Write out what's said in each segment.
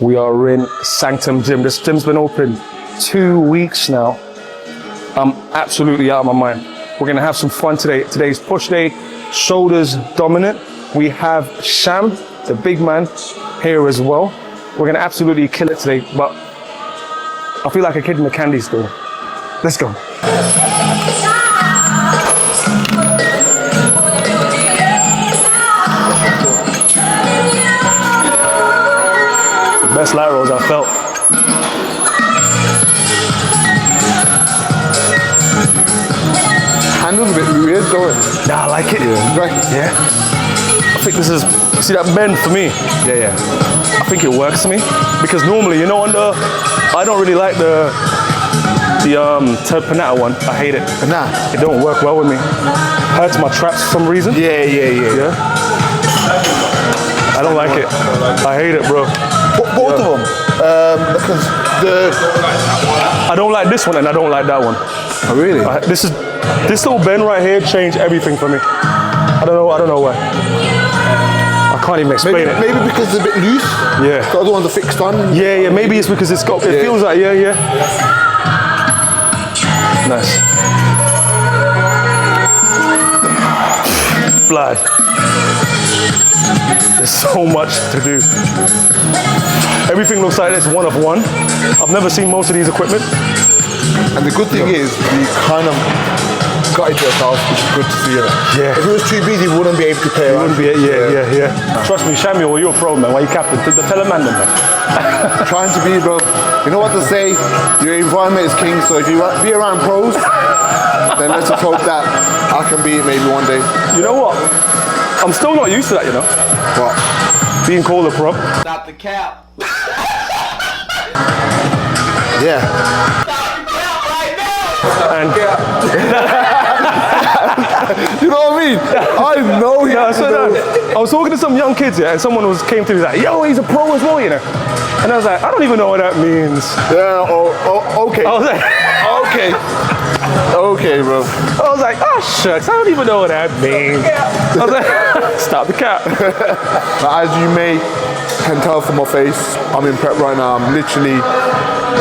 We are in Sanctum gym. This gym's been open 2 weeks now. I'm absolutely out of my mind. We're gonna have some fun today. Today's push day, shoulders dominant. We have Sham, the big man, here as well. We're gonna absolutely kill it today, but I feel like a kid in a candy store. Let's go. Best lat rolls I felt. Handle's a bit weird going. Nah, I like it. Right? Yeah. I think this is, see that bend for me? Yeah. I think it works for me. Because normally, I don't really like the Panata one. I hate it. Nah. It don't work well with me. Hurts my traps for some reason. Yeah. I don't like it. I hate it, bro. Both of them. Because I don't like this one and I don't like that one. Oh, really? This little bend right here changed everything for me. I don't know why. I can't even explain it. Maybe because it's a bit loose. Yeah. The other one's a fixed on. Yeah. Maybe it's because it feels like, yeah. Nice. Blood. There's so much to do. Everything looks like it's one of one. I've never seen most of these equipment. And the good thing is, we kind of got it to ourselves, which is good to see. Yeah. If it was too busy, we wouldn't be able to play around. Yeah. Trust me, Samuel, you're a pro, man. Why you captain? Tell a man, man. Trying to be, bro. You know what they say? Your environment is king, so if you be around pros, then let's just hope that I can be it maybe one day. You know what? I'm still not used to that, What? Being called a pro. Stop the cap. Yeah. And You know what I mean? I know he I was talking to some young kids, and someone came to me like, yo, he's a pro as well, And I was like, I don't even know what that means. Yeah, okay. I was like, Okay, bro. I was like, oh shucks, I don't even know what that means. I was like, stop the cap. As you can tell from my face, I'm in prep right now. I'm literally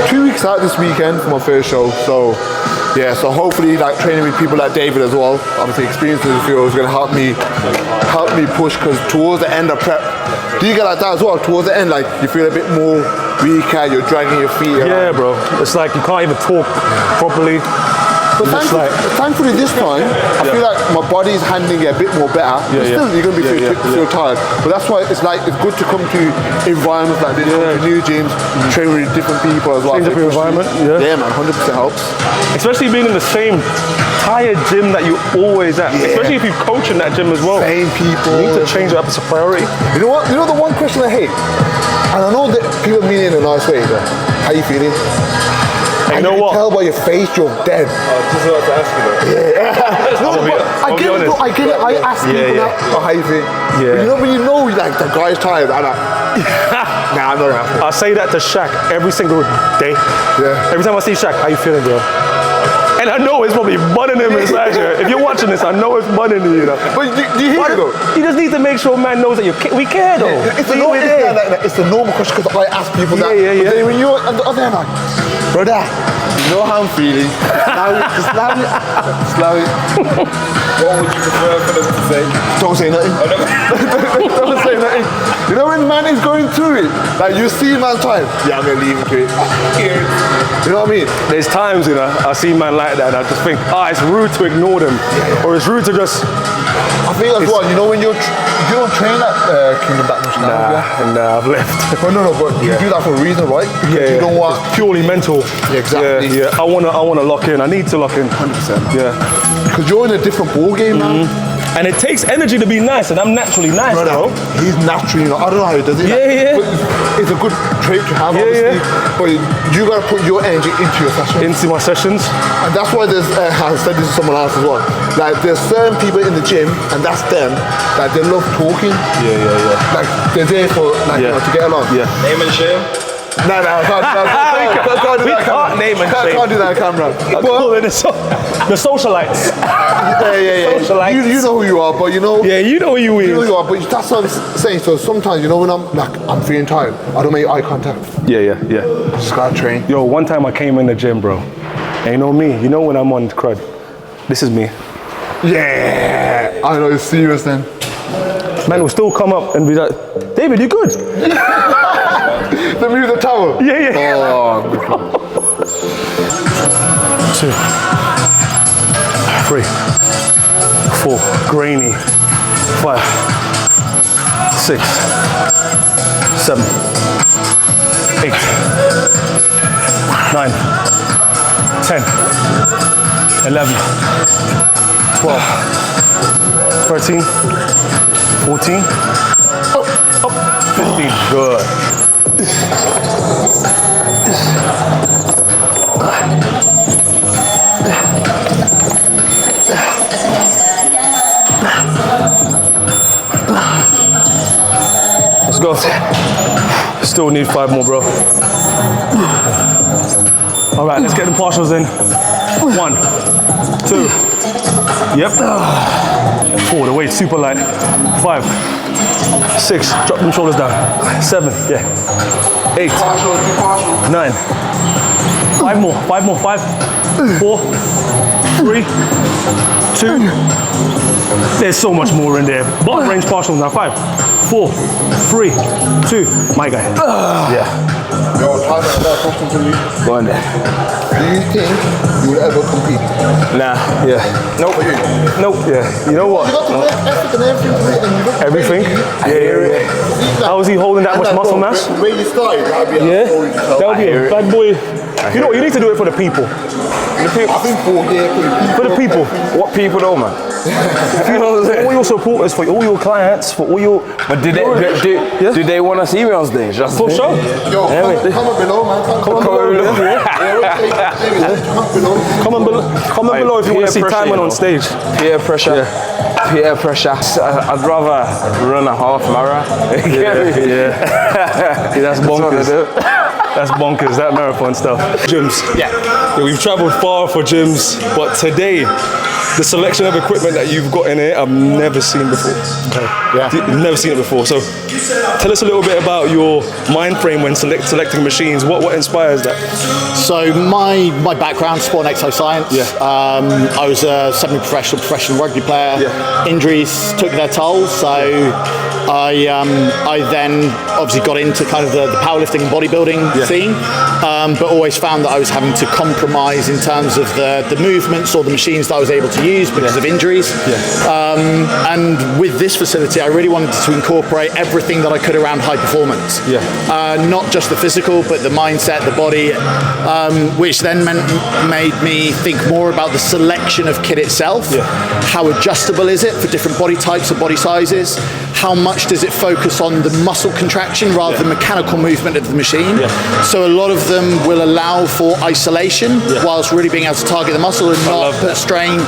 2 weeks out this weekend for my first show. So hopefully training with people like David as well. Obviously experience in the field is gonna help me push, because towards the end of prep, do you get like that as well? Towards the end, you feel a bit more weaker, you're dragging your feet around. Yeah, bro. It's like you can't even talk properly. But thankfully this time, I feel like my body's handling it a bit more better. Still, you're going to be feel tired. But that's why it's good to come to environments like this, to new gyms, train with different people as well. Change up your environment, Yeah, man, 100% helps. Especially being in the same tired gym that you always at. Yeah. Especially if you coach in that gym as well. Same people. You need to change it up as a priority. You know what? You know the one question I hate? And I know that people mean it in a nice way, but how you feeling? You know what? Tell by your face you're dead. Just about to ask you that. I get it. I ask people that, how you feel? Yeah. But when you know the guy's tired, I'm like, nah, I'm not happy. I say that to Shaq every single day. Yeah. Every time I see Shaq, how you feeling, bro? And I know it's probably budding him inside you. If you're watching this, I know it's budding you. But do you hear it though? You just need to make sure man knows that we care though. It's a normal question, because I ask people that. Yeah. But then when you're on the other hand, like, brother, you know how I'm feeling. Slow it. What would you prefer for them to say? Don't say nothing. Don't say nothing. You know when man is going through it, you see man time. Yeah, I'm gonna leave him to it. You know what I mean? There's times, I see man like that and I just think, it's rude to ignore them. Or it's rude to just... I think as well, when you don't train at Kingdom that much now. Nah, I've left. But but you do that for a reason, right? Because you don't want... It's purely mental. Yeah, exactly. Yeah. I wanna lock in. I need to lock in. 100%. Yeah. Because you're in a different ball game now. And it takes energy to be nice, and I'm naturally nice, bro. He's naturally, I don't know how he does it. Yeah. But it's a good trait to have, obviously. But you gotta put your energy into your session. Into my sessions. And that's why there's, I said this to someone else as well, there's certain people in the gym, and that's them, they love talking. Yeah. They're there for, to get along. Yeah. Name and shame? No, I can't do We that. can't name and shame. Can't do that on camera. Calling the socialites. Yeah. Socialites. You know who you are, but you know. Yeah, you know who you You know who is. you are, but that's what I'm saying. So sometimes, you know, when I'm feeling tired, I don't make eye contact. Yeah. Just gotta train. Yo, one time I came in the gym, bro. And you know me, you know when I'm on crud. This is me. Yeah. I know it's serious then. Man will still come up and be like, David, you good? Let me use the towel. Yeah. Oh, 2, 3, 4, grainy. 5, 6, 7, 8, 9, 10, 11, 12, 13, 14, 15. Good. Let's go. Still need 5 more, bro. All right, let's get the partials in. 1, 2. Yep. 4, the weight's super light. 5, 6, drop them shoulders down. 7, yeah. 8, 9. 5 more, 5 more, 5, 4, 3, 2. There's so much more in there. Bottom range partials now. 5, 4, 3, 2. My guy. Yeah. Yo, Tyler, I got a question for you. Go on then. Do you think you will ever compete? Nah. Yeah. Nope. Nope. Yeah. You know what? You got to wear effort and everything to it, and you look Everything? Yeah. How is he holding that much muscle mass? The way you started, that would be a story to tell. That would be a bad boy. You know, you need to do it for the people. I think For the people. What people though, man? You know what I'm saying? For all your supporters, for all your clients, for all your. But do they want to see me on stage? Just For sure. Yo, comment below, man. Comment below. Comment below if you want to see Timon on stage. Peer pressure. Peer pressure. I'd rather run a half marathon. Yeah, that's bonkers. That's bonkers, that marathon stuff. Gyms. Yeah, we've traveled far for gyms, but today, the selection of equipment that you've got in here, I've never seen before. Okay. Yeah. Never seen it before. So, tell us a little bit about your mind frame when selecting machines. What inspires that? So my background, sport and exercise science. Yeah. I was a professional rugby player. Yeah. Injuries took their toll, so I then obviously got into kind of the powerlifting and bodybuilding scene, but always found that I was having to compromise in terms of the movements or the machines that I was able to use because of injuries. And with this facility, I really wanted to incorporate everything that I could around high performance. Not just the physical, but the mindset, the body, which then made me think more about the selection of kit itself. How adjustable is it for different body types or body sizes? How much does it focus on the muscle contraction rather than mechanical movement of the machine? So a lot of them will allow for isolation whilst really being able to target the muscle and not put strain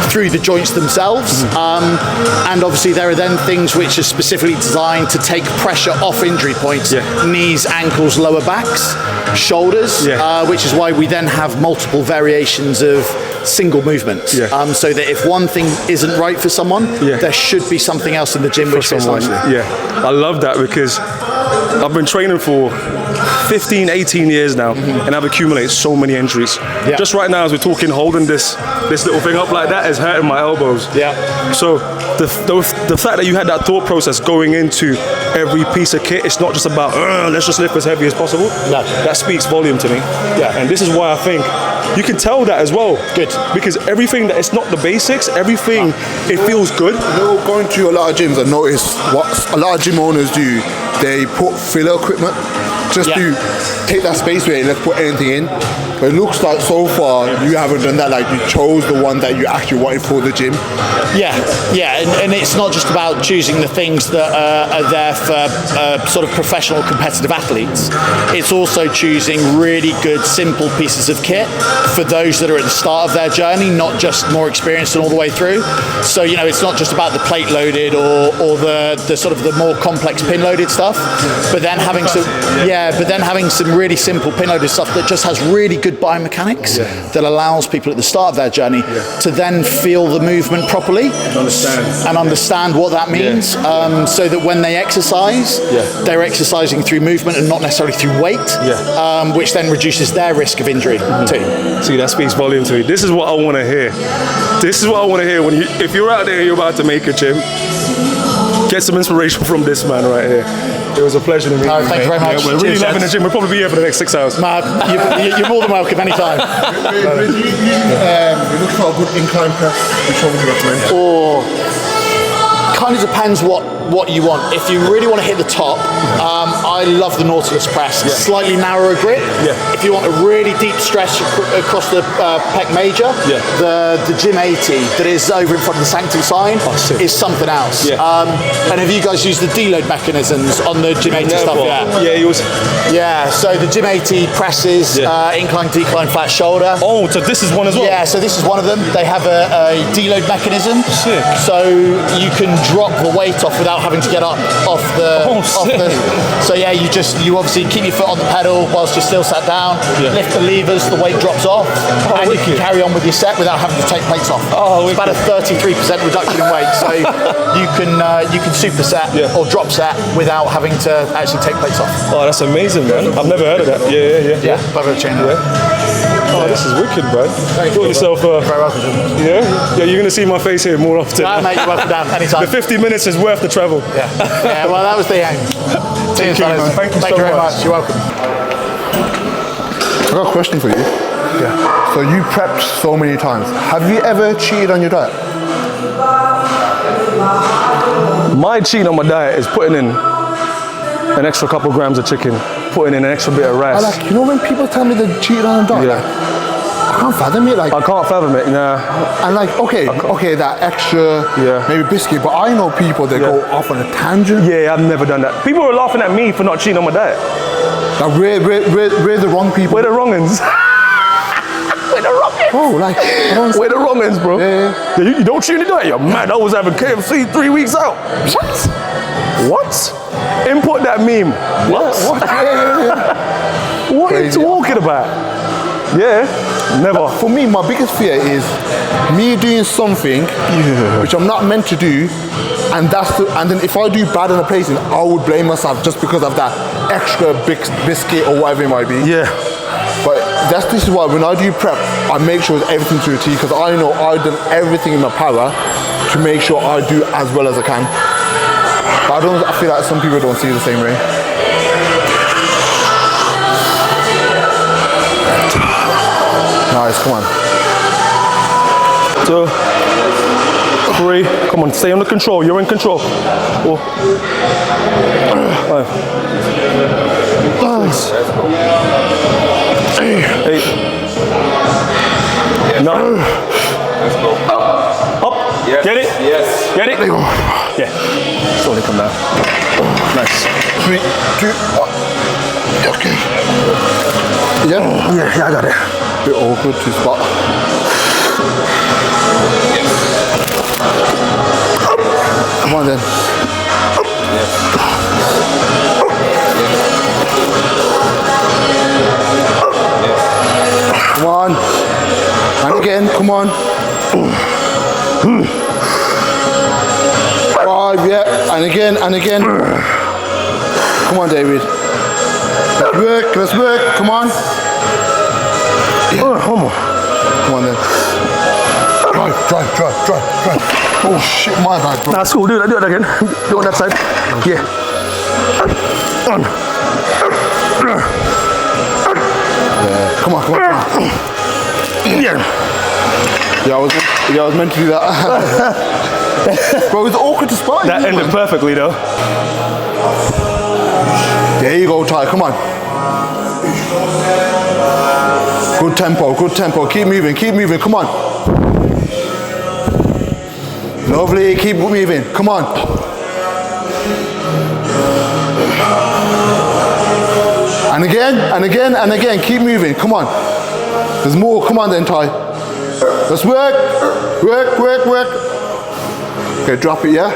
through the joints themselves. And obviously there are then things which are specifically designed to take pressure off injury points, knees, ankles, lower backs, shoulders, which is why we then have multiple variations of single movements. So that if one thing isn't right for someone, there should be something else in the gym which fits nicely. I love that because I've been training for 15, 18 years now, and I've accumulated so many injuries. Just right now, as we're talking, holding this little thing up like that is hurting my elbows. So the fact that you had that thought process going into every piece of kit, it's not just about let's just lift as heavy as possible. That speaks volume to me. And this is why I think you can tell that as well. Good. Because everything that it's not the basics, everything it feels good. You know, going to a lot of gyms, I noticed what a lot of gym owners do. They put filler equipment just to take that space where let's put anything in. But it looks like so far you haven't done that. Like you chose the one that you actually wanted for the gym. And it's not just about choosing the things that are there for sort of professional competitive athletes. It's also choosing really good, simple pieces of kit for those that are at the start of their journey, not just more experienced and all the way through. So, you know, it's not just about the plate loaded or the sort of the more complex pin loaded stuff, but then having some, Yeah, but then having some really simple pin-loaded stuff that just has really good biomechanics that allows people at the start of their journey to then feel the movement properly and understand what that means, so that when they exercise, they're exercising through movement and not necessarily through weight, which then reduces their risk of injury too. See, that speaks volume to me. This is what I want to hear. This is what I want to hear when if you're out there and you're about to make a gym, get some inspiration from this man right here. It was a pleasure to meet you. Thank you very much. We're really loving the gym. We'll probably be here for the next 6 hours. You're more than welcome anytime. We look for a good incline press. Which one would you recommend? Or kind of depends what you want. If you really want to hit the top, I love the Nautilus press. Slightly narrower grip. If you want a really deep stretch across the pec major, the Gym 80 that is over in front of the Sanctum sign is something else. And have you guys used the deload mechanisms on the Gym 80 stuff? Yeah, he was. Yeah, so the Gym 80 presses, incline, decline, flat shoulder. Oh, so this is one as well? Yeah, so this is one of them. They have a deload mechanism. Sick. So you can drop the weight off without having to get up off the. So yeah, you obviously keep your foot on the pedal whilst you're still sat down. Lift the levers, the weight drops off, and you can carry on with your set without having to take plates off. It's about a 33% reduction in weight. So you can superset or drop set without having to actually take plates off. Oh, that's amazing, man. I've never heard of that. Yeah. Clever chain. Oh, this is wicked, man. Got yourself. Very welcome. Yeah, you're gonna see my face here more often. Mate, you're welcome down anytime. The 50 minutes is worth the travel. Yeah, well, that was the aim. Cheers, fellas. Thank you so very much. much. You're welcome. I got a question for you. So you prepped so many times. Have you ever cheated on your diet? My cheating on my diet is putting in an extra couple grams of chicken, putting in an extra bit of rice. Like, you know when people tell me they cheated on a diet? Like, I can't fathom it. Like, I can't fathom it, nah. and like, okay, that extra maybe biscuit, but I know people that go off on a tangent. Yeah, I've never done that. People are laughing at me for not cheating on my diet. Like, we're the wrong people. We're the wrong uns. Oh, like, We're the wrong uns, bro. Yeah. You don't cheat on your diet? You're mad. I was having KFC 3 weeks out. What? Import that meme. What? What are you talking about? Yeah, never. For me, my biggest fear is me doing something which I'm not meant to do, and then if I do bad in a placing, I would blame myself just because of that extra big biscuit or whatever it might be. Yeah. But this is why when I do prep, I make sure everything to a T, because I know I've done everything in my power to make sure I do as well as I can. But I feel like some people don't see it the same way. Nice, come on. 2, 3. Come on, stay under control. You're in control. 4, 5, 6, 8, 9. Up. Yes. Get it? Yes. Get it? Yeah. Slowly come down. Nice. 3, 2, 1. Okay. Yeah, I got it. Bit awkward to spot. Come on then. Come on. And again, come on. 5, yeah. And again, and again. Come on, David. Let's work, come on. Yeah. Come on then. Drive. Oh shit, my bad, bro. That's cool, do that again. Do it on that side. Yeah. On. Yeah. Come on. Yeah, I was meant to do that. Bro, it's awkward to spot. That ended perfectly though. There you go, Ty, come on. Good tempo. Keep moving, come on. Lovely, keep moving, come on. And again, keep moving, come on. There's more, come on then, Ty. Let's work. Okay, drop it, yeah?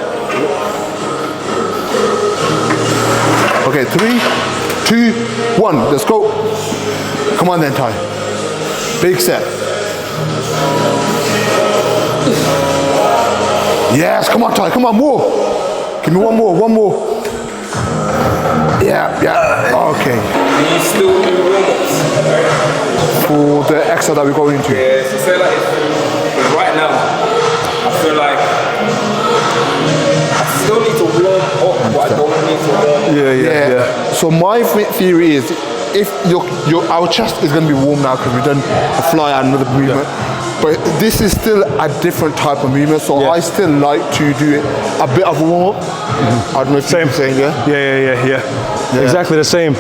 Okay, 3, 2, 1. Let's go. Come on then, Ty. Big set. Yes, come on, Ty. Come on, more. Give me one more. Yeah. Okay. And you still do warm-ups? For the exercise that we're going into. Yeah, so say like, right now, I feel like I still need to warm up, but I don't need to warm up. Yeah. So my theory is, if our chest is going to be warm now because we've done a fly and another movement, but this is still a different type of movement, so I still like to do a bit of a warm up. I don't know if you're saying, Yeah. Exactly the same.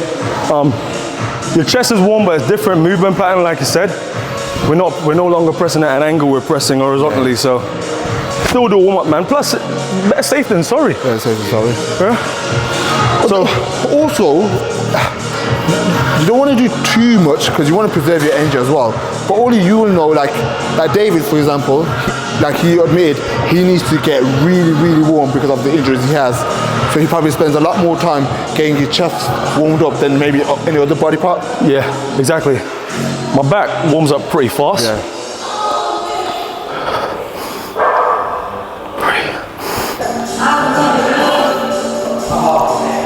Your chest is warm, but it's different movement pattern, like you said. We're no longer pressing at an angle, we're pressing horizontally, so still do warm up, man. Plus, better safe than sorry. Better safe than sorry. Yeah? So also, you don't want to do too much because you want to preserve your energy as well. But only you will know, like David, for example, he admitted he needs to get really, really warm because of the injuries he has. So he probably spends a lot more time getting his chest warmed up than maybe any other body part. Yeah, exactly. My back warms up pretty fast. Yeah.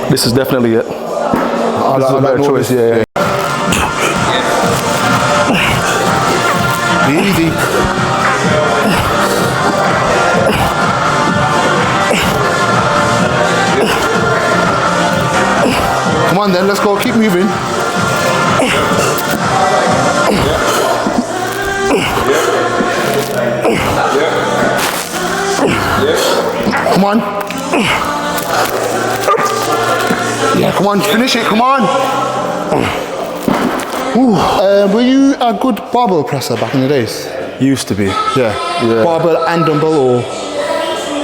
This is definitely it. This is a better choice, yeah. Easy. Come on then, let's go, keep moving. Come on. Yeah, come on, finish it, come on. Were you a good barbell presser back in the days? Used to be. Yeah. Barbell and dumbbell, or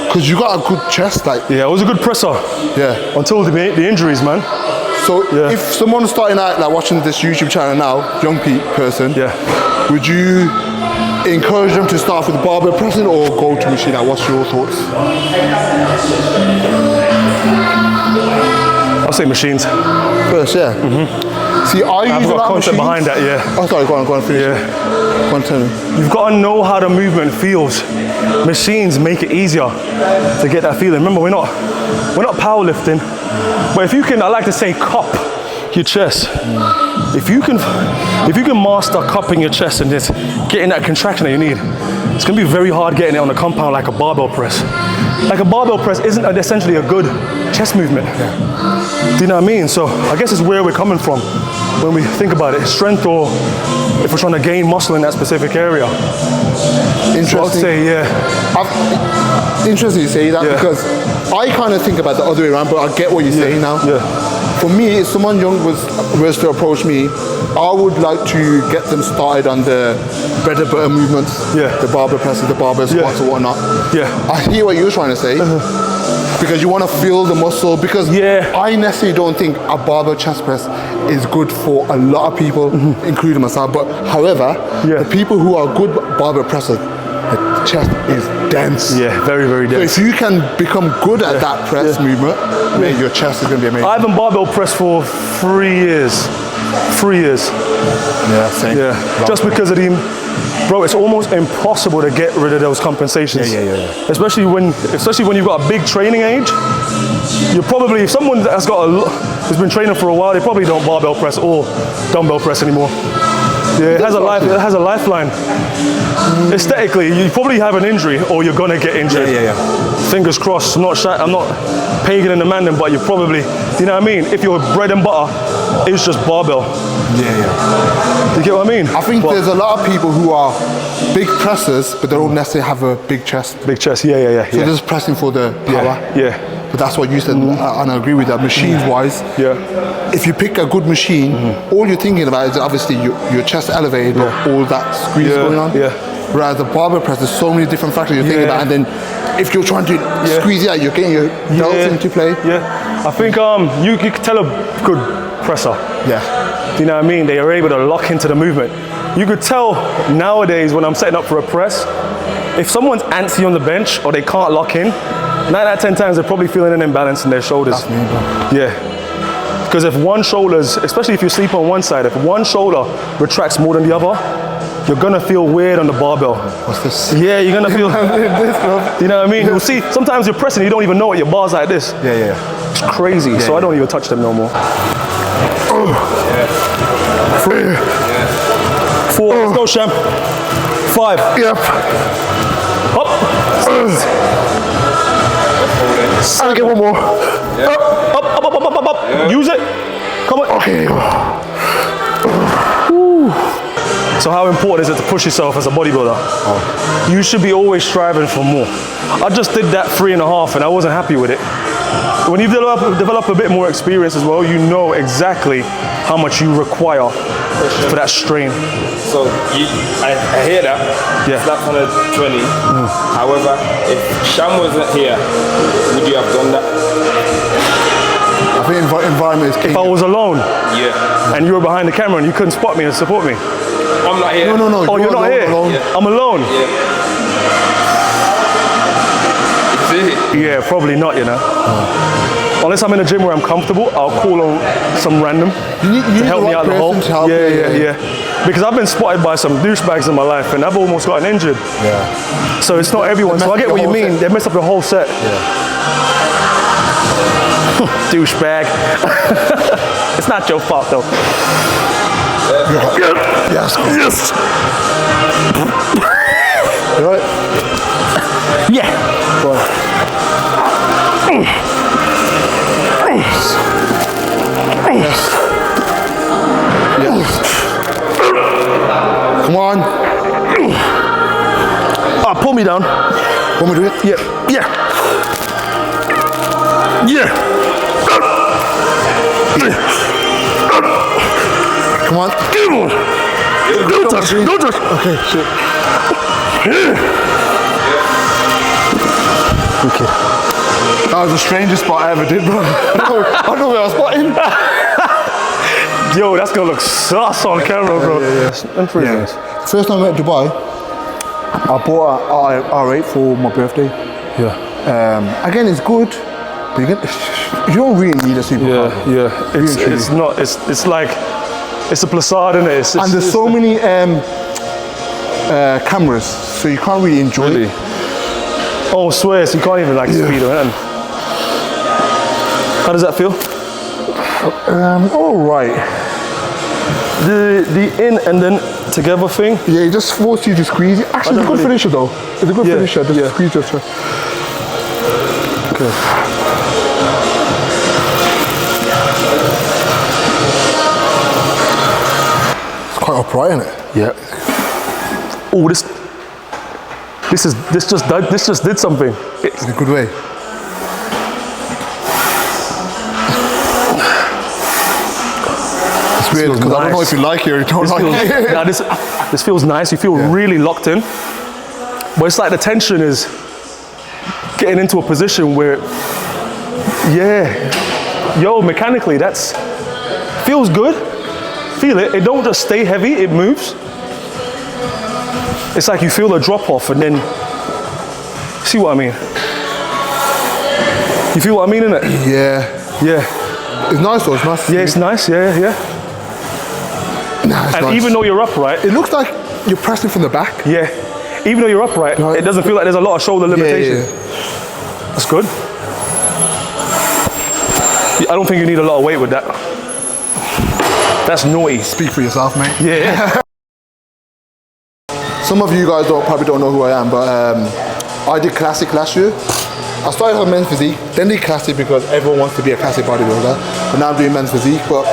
because you got a good chest, like. Yeah, I was a good presser. Yeah. Until the injuries, man. So if someone's starting out, like watching this YouTube channel now, young person, would you encourage them to start with barbell pressing or go to machine? Like, what's your thoughts? I'll say machines. First, yeah. See, I've got a concept behind that, yeah. Oh, sorry, go on, finish. Yeah. Go on, tell me. You've got to know how the movement feels. Machines make it easier to get that feeling. Remember, we're not powerlifting, but if you can, I like to say, cup your chest. If you can master cupping your chest and just getting that contraction that you need, it's gonna be very hard getting it on a compound like a barbell press. Like a barbell press isn't essentially a good chest movement. Do you know what I mean? So I guess it's where we're coming from when we think about it. Strength, or if we're trying to gain muscle in that specific area. Interesting. So I'd say, Interesting you say that because I kind of think about the other way around, but I get what you're saying now. Yeah. For me, if someone young was to approach me, I would like to get them started on the bread and butter movements, the barbell presses, the barbell squats or whatnot. Yeah. I hear what you're trying to say, because you want to feel the muscle, because I necessarily don't think a barbell chest press is good for a lot of people, including myself, but however, the people who are good barbell pressers, the chest is dense. Yeah, very, very dense. So if you can become good at that press movement, then your chest is going to be amazing. I haven't barbell pressed for 3 years. 3 years. Yeah, same. Yeah, just because of the, bro, it's almost impossible to get rid of those compensations. Especially when you've got a big training age. You probably, if someone who's been training for a while, they probably don't barbell press or dumbbell press anymore. Yeah, it has a lifeline. Aesthetically, you probably have an injury or you're gonna get injured. Fingers crossed. I'm not pagan in the man, but you probably, you know what I mean? If your bread and butter is just barbell. You get what I mean? I think there's a lot of people who are big pressers, but they don't necessarily have a big chest. Big chest, So they're just pressing for the power. But that's what you said, and I agree with that. Machines-wise, if you pick a good machine, all you're thinking about is obviously your chest elevated, but all that squeeze going on. Whereas the barbell press, there's so many different factors you're thinking about, and then if you're trying to squeeze it out, you're getting your delts into play. I think you can tell a good presser. Do you know what I mean? They are able to lock into the movement. You could tell nowadays when I'm setting up for a press, if someone's antsy on the bench or they can't lock in, 9 out of 10 times they're probably feeling an imbalance in their shoulders. That's me, bro. Because if one shoulder's, especially if you sleep on one side, if one shoulder retracts more than the other, you're gonna feel weird on the barbell. What's this? Yeah, you're gonna feel, you know what I mean? You'll see, sometimes you're pressing, you don't even know it, your bar's like this. Yeah. It's crazy, so I don't even touch them no more. 3, 4, let's go, Sham. 5. Yep. Up. I'll get one more. Up. Use it. Come on. Okay. So how important is it to push yourself as a bodybuilder? You should be always striving for more. I just did that 3.5 and I wasn't happy with it. When you develop a bit more experience as well, you know exactly how much you require for that strain. So I hear that. Yeah. That's 120. However, if Sham wasn't here, would you have done that? I think environment is key. If I was alone Yeah. and you were behind the camera and you couldn't spot me and support me. I'm not here. No. Oh, you're not alone, here? alone. I'm alone? Yeah. Yeah, probably not, you know. Unless I'm in a gym where I'm comfortable, I'll call on some random You to help me out the hole. To help Yeah. Because I've been spotted by some douchebags in my life and I've almost gotten injured. Yeah. So it's not everyone. So I get what you mean. They mess up the whole set. Douchebag. It's not your fault though. Yes. Right. Yeah. Go on. Yes. Come on. Pull me down. Want me to do it? Yeah. Come on. Don't touch. Okay, shit. Okay. That was the strangest spot I ever did, bro. I know where I was spotting. Yo, that's gonna look sus on camera, bro. I'm pretty nice. First time I went to Dubai, I bought a R8 for my birthday. Yeah. Again, it's good, but you don't really need a supercar. Yeah. It's not. It's like it's a placard, isn't it? And there's so many cameras, so you can't really enjoy it. Oh, swear, so you can't even like speed or anything. How does that feel? All right. The in and then together thing. Yeah, it just forces you to squeeze it. Actually, it's a good finisher though. It's a good finisher. Just squeeze your chest. Okay. It's quite upright, isn't it? Yeah. Oh, this just did something. In a good way. It's weird because I don't know if you like it or you don't like it. Nah, this feels nice. You feel really locked in, but it's like the tension is getting into a position where, mechanically that's feels good. Feel it. It don't just stay heavy. It moves. It's like you feel a drop off and then, see what I mean? You feel what I mean, innit? Yeah. It's nice though, it's nice. Yeah, it's nice, yeah. Nah, it's And nice. even though you're upright, It looks like you're pressing from the back. even though you're upright, No, it doesn't feel like there's a lot of shoulder limitation. Yeah. That's good. I don't think you need a lot of weight with that. That's naughty. Speak for yourself, mate. Yeah. Some of you guys probably don't know who I am, but I did classic last year. I started on men's physique, then did classic because everyone wants to be a classic bodybuilder. But now I'm doing men's physique. But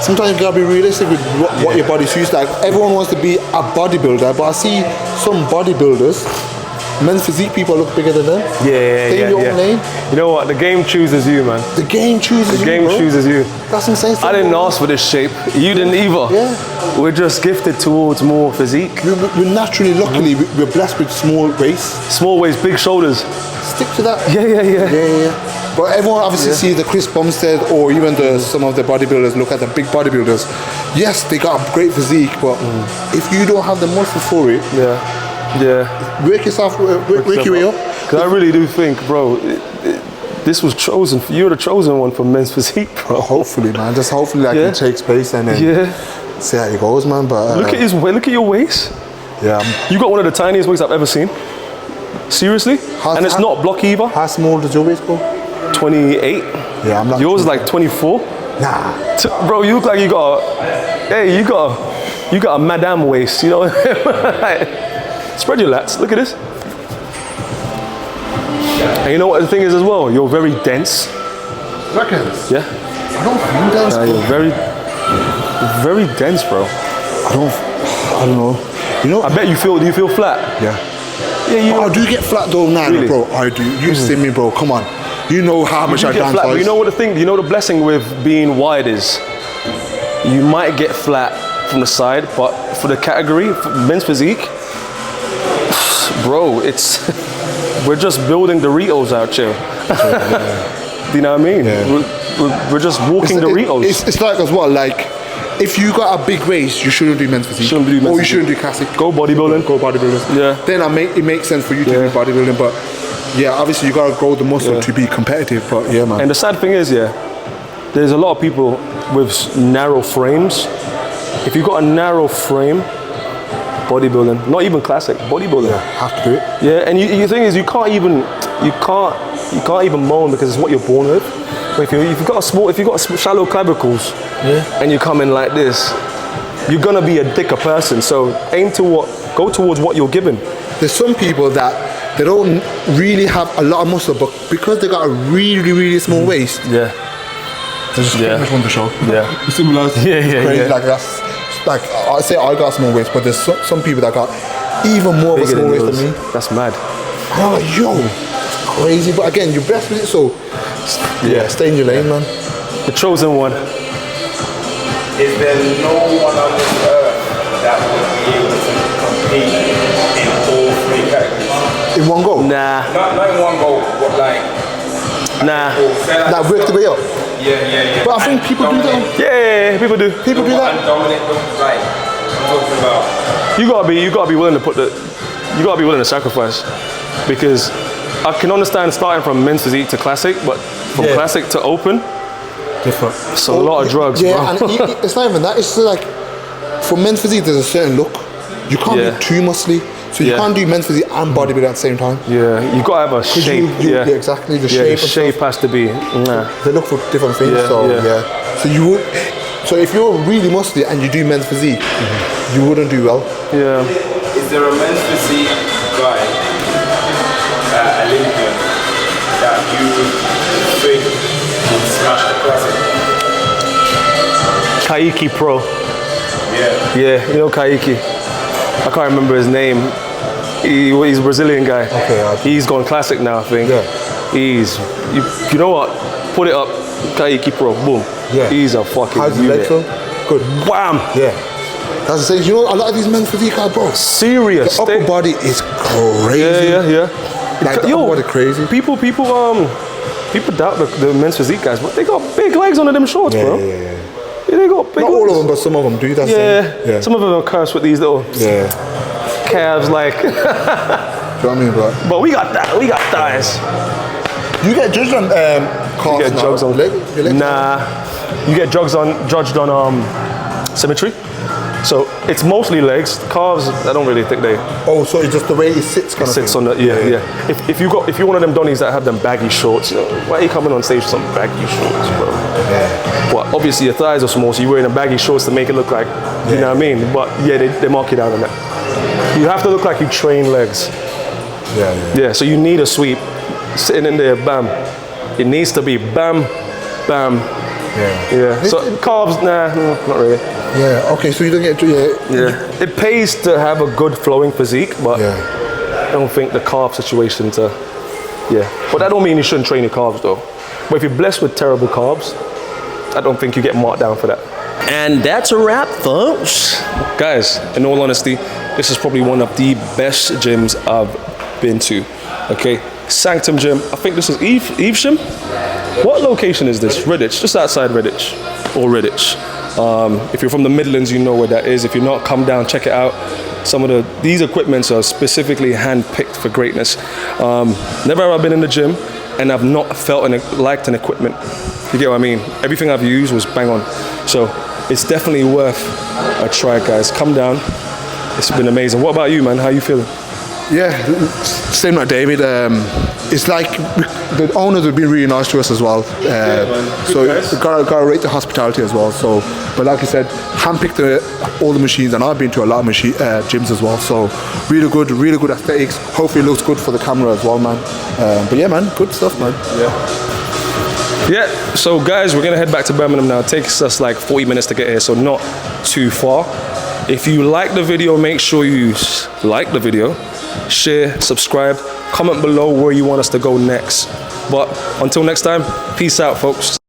sometimes you gotta be realistic with what your body's used to. Like, everyone wants to be a bodybuilder, but I see some bodybuilders, men's physique people look bigger than them. Stay in your own lane. You know what? The game chooses you, man. The game chooses The you, game bro. chooses you. That's insane. I didn't ask for this shape. You didn't either. Yeah. We're just gifted towards more physique. We're naturally, luckily, we're blessed with small waist. Small waist, big shoulders. Stick to that. Yeah. But everyone obviously sees the Chris Bumstead or even some of the bodybuilders, look at the big bodybuilders. Yes, they got a great physique, but if you don't have the muscle for it, Yeah. work yourself, work your way up. Because I really do think, bro, This was chosen. You're the chosen one for men's physique, bro. Hopefully, man. Just hopefully I Yeah. can take space and then see how it goes, man. But Look at your waist. yeah. You got one of the tiniest waists I've ever seen. Seriously? And it's not block either. How small does your waist go? 28. Yeah, I'm not. Yours is like 24. Nah. Bro, you look like you got a madame waist, you know? Spread your lats. Look at this. And you know what the thing is as well? You're very dense. Reckons? Yeah? I don't feel dense. You're very dense, bro. I don't know. You know? I bet you do you feel flat? Yeah. Yeah, you I do get flat though now, Really? bro. I do. You see me, bro. Come on. You know how much you I get dance. flat, but guys. you know what the blessing with being wide is? You might get flat from the side, but for the category, for men's physique, bro, we're just building Doritos out here. Do you know what I mean? Yeah. We're just walking Doritos. It's like as well, like, if you got a big waist, you shouldn't do men's physique. Shouldn't do men's or you physique. shouldn't do classic. Go bodybuilding. Go bodybuilding. Yeah. Then it makes sense for you to do bodybuilding, but yeah, obviously you gotta grow the muscle to be competitive. But yeah, man. And the sad thing is, there's a lot of people with narrow frames. If you've got a narrow frame, bodybuilding, not even classic, bodybuilding. Have to do it. Yeah, and the thing is, you can't even moan because it's what you're born with. But if you've got shallow clavicles, and you come in like this, you're gonna be a thicker person. So go towards what you're given. There's some people that they don't really have a lot of muscle, but because they got a really, really small waist, Yeah. they just pretty much want to show. Yeah. Similar. Yeah. Crazy. Like that's like I say I got a small waist, but there's some people that got even more of a Bigger small than waist than yours. me. That's mad. Oh, yo, crazy. But again, you're blessed with it, so stay in your lane, man. The chosen one. Is there no one on this earth that would be able to compete in all three categories? In one go. Nah. Not in one go, but like. Nah. Like work the way up. Yeah. But I think people do that. Yeah, people do. People do that. And dominate them, like, I'm talking about. You gotta be willing to sacrifice, because I can understand starting from men's physique to classic, but from classic to open, Different. it's a lot of drugs, Yeah, bro. and it's not even that. It's just like for men's physique, there's a certain look. You can't Yeah. be too muscly, so you Yeah. can't do men's physique and bodybuilding at the same time. Yeah, you gotta have a shape. yeah, exactly. The shape. The and shape stuff. has to be. Nah. They look for different things. Yeah, so yeah. So you would. So if you're really muscly and you do men's physique, you wouldn't do well. Yeah. Is there a men's physique guy, Olympian, that you think would smash the classic? Kaiki Pro. Yeah. Yeah, you know Kaiki. I can't remember his name. He's a Brazilian guy. Okay, He's gone classic now, I think. Yeah. You know what? Put it up. Kaiki Pro. Boom. Yeah. He's a fucking How's his leg unit. feel? Good. Wham! Yeah. That's the thing. You know, a lot of these men's physique are, bro. Serious. The upper body is crazy. Yeah. Like the upper body crazy. People doubt the men's physique guys, but they got big legs under them shorts, bro. Yeah. Yeah, they got big Not legs. all of them, but some of them do. That's Yeah. Some of them are cursed with these little calves, like. Do you know what I mean, bro? But we got that. We got thighs. You get judged on calves You get now. jugs on. Your leg? Nah. You get judged on symmetry. So it's mostly legs. Calves, I don't really think they Oh, so it's just the way it sits, kind sits of on thing. the If you're one of them donnies that have them baggy shorts, you know, why are you coming on stage with some baggy shorts, bro? Yeah. Well, obviously your thighs are small, so you're wearing a baggy shorts to make it look like, you know what I mean? But yeah, they mark you down on that. You have to look like you train legs. Yeah. Yeah, so you need a sweep sitting in there, bam. It needs to be bam, bam. Yeah. So calves, nah, not really. Yeah. Okay, so you don't get Yeah. It pays to have a good flowing physique, but I don't think the calf situation to. Yeah. But that don't mean you shouldn't train your calves though. But if you're blessed with terrible calves, I don't think you get marked down for that. And that's a wrap, folks. Guys, in all honesty, this is probably one of the best gyms I've been to. Okay. Sanctum gym. I think this is Evesham. What location is this? Redditch, just outside Redditch or Redditch. If you're from the Midlands, you know where that is. If you're not, come down, check it out. These equipments are specifically hand-picked for greatness. Never ever been in the gym, and I've not felt liked an equipment. You get what I mean? Everything I've used was bang on. So it's definitely worth a try, guys. Come down. It's been amazing. What about you, man? How you feeling? Yeah, same like David. It's like the owners have been really nice to us as well. So gotta rate the hospitality as well. So, but like I said, handpicked all the machines, and I've been to a lot of gyms as well. So really good aesthetics. Hopefully it looks good for the camera as well, man. But yeah, man, good stuff, man. Yeah, so guys, we're gonna head back to Birmingham now. It takes us like 40 minutes to get here, so not too far. If you like the video, make sure you like the video, share, subscribe, comment below where you want us to go next. But until next time, peace out, folks.